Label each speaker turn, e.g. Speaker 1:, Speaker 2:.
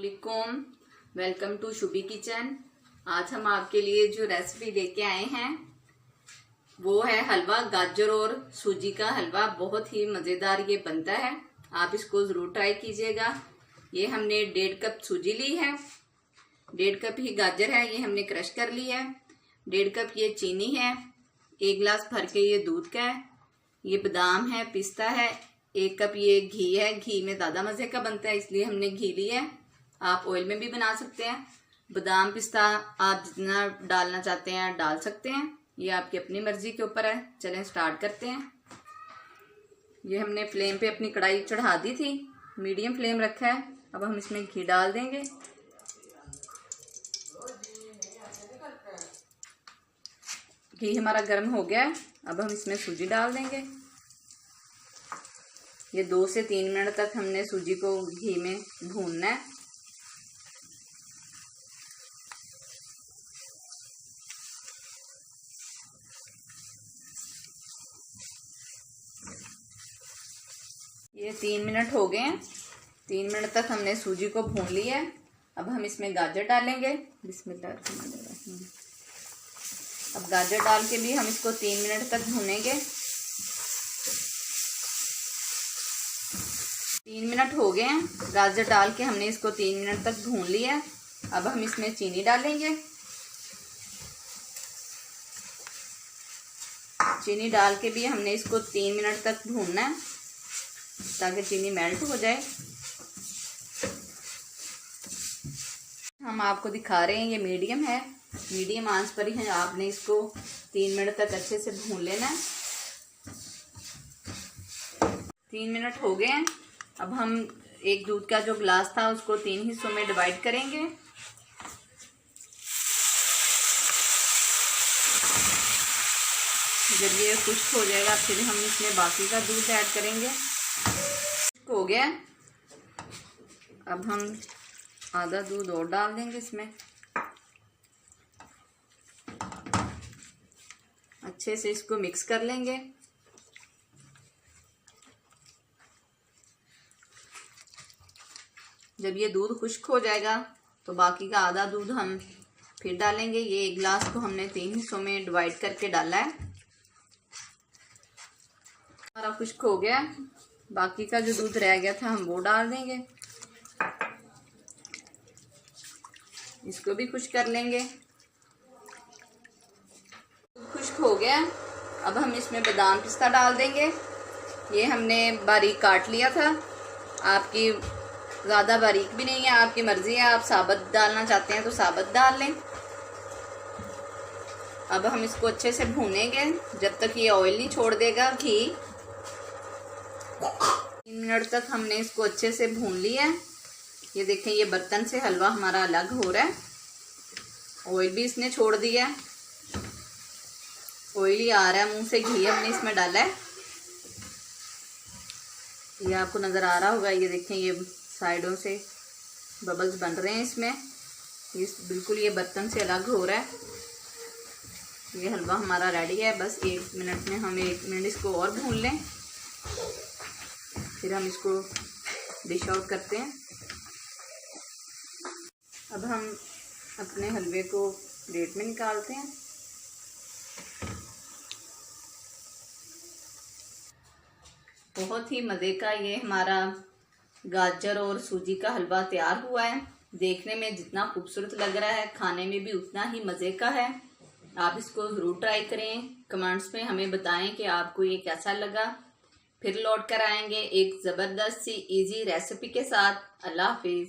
Speaker 1: अस्सलामुअलैकुम, welcome to Shubhi kitchen. आज हम आपके लिए जो रेसिपी लेके आए हैं वो है हलवा, गाजर और सूजी का हलवा। बहुत ही मज़ेदार ये बनता है, आप इसको ज़रूर ट्राई कीजिएगा। ये हमने 1.5 कप सूजी ली है, 1.5 कप ही गाजर है, ये हमने क्रश कर ली है। 1.5 कप ये चीनी है, 1 गिलास भर के ये दूध का है। ये बादाम है, पिस्ता है, 1 कप ये घी है। घी में ज़्यादा मज़े का बनता है इसलिए हमने घी लिया है, आप ऑयल में भी बना सकते हैं। बादाम पिस्ता आप जितना डालना चाहते हैं डाल सकते हैं, ये आपकी अपनी मर्जी के ऊपर है। चलें स्टार्ट करते हैं। ये हमने फ्लेम पे अपनी कढ़ाई चढ़ा दी थी, मीडियम फ्लेम रखा है। अब हम इसमें घी डाल देंगे। घी हमारा गर्म हो गया है, अब हम इसमें सूजी डाल देंगे। ये 2 से 3 मिनट तक हमने सूजी को घी में भूनना है। ये 3 मिनट हो गए हैं, 3 मिनट तक हमने सूजी को भून लिया है। अब हम इसमें गाजर डालेंगे। बिस्मिल्लाह। अब गाजर डाल के भी हम इसको 3 मिनट तक भूनेंगे। 3 मिनट हो गए हैं, गाजर डाल के हमने इसको 3 मिनट तक भून लिया। अब हम इसमें चीनी डालेंगे। चीनी डाल के भी हमने इसको 3 मिनट तक भूनना है ताकि चीनी मेल्ट हो जाए। हम आपको दिखा रहे हैं, ये मीडियम है, मीडियम आंच पर ही आपने इसको 3 मिनट तक अच्छे से भून लेना है। 3 मिनट हो गए हैं, अब हम एक दूध का जो गिलास था उसको 3 हिस्सों में डिवाइड करेंगे। जब ये खुश्क हो जाएगा फिर हम इसमें बाकी का दूध ऐड करेंगे। हो गया, अब हम आधा दूध और डाल देंगे इसमें। अच्छे से इसको मिक्स कर लेंगे। जब ये दूध खुश्क हो जाएगा तो बाकी का आधा दूध हम फिर डालेंगे। ये 1 गिलास को हमने 3 हिस्सों में डिवाइड करके डाला है। हमारा खुश्क हो गया, बाकी का जो दूध रह गया था हम वो डाल देंगे। इसको भी खुश्क कर लेंगे। खुश्क हो गया, अब हम इसमें बादाम पिस्ता डाल देंगे। ये हमने बारीक काट लिया था, आपकी ज़्यादा बारीक भी नहीं है, आपकी मर्ज़ी है, आप साबुत डालना चाहते हैं तो साबुत डाल लें। अब हम इसको अच्छे से भूनेंगे जब तक ये ऑयल नहीं छोड़ देगा घी। 3 मिनट तक हमने इसको अच्छे से भून लिया है। ये देखें, ये बर्तन से हलवा हमारा अलग हो रहा है, ऑयल भी इसने छोड़ दिया है, ऑयली आ रहा है, मुंह से घी हमने इसमें डाला है। ये आपको नज़र आ रहा होगा, ये देखें, ये साइडों से बबल्स बन रहे हैं इसमें। ये बिल्कुल ये बर्तन से अलग हो रहा है। ये हलवा हमारा रेडी है। बस 1 मिनट में हम 1 मिनट इसको और भून लें, फिर हम इसको डिश आउट करते हैं। अब हम अपने हलवे को प्लेट में निकालते हैं। बहुत ही मज़े का ये हमारा गाजर और सूजी का हलवा तैयार हुआ है। देखने में जितना खूबसूरत लग रहा है, खाने में भी उतना ही मज़े का है। आप इसको ज़रूर ट्राई करें, कमेंट्स में हमें बताएं कि आपको ये कैसा लगा। फिर लौट कर आएंगे एक ज़बरदस्त सी इजी रेसिपी के साथ। अल्लाह हाफिज़।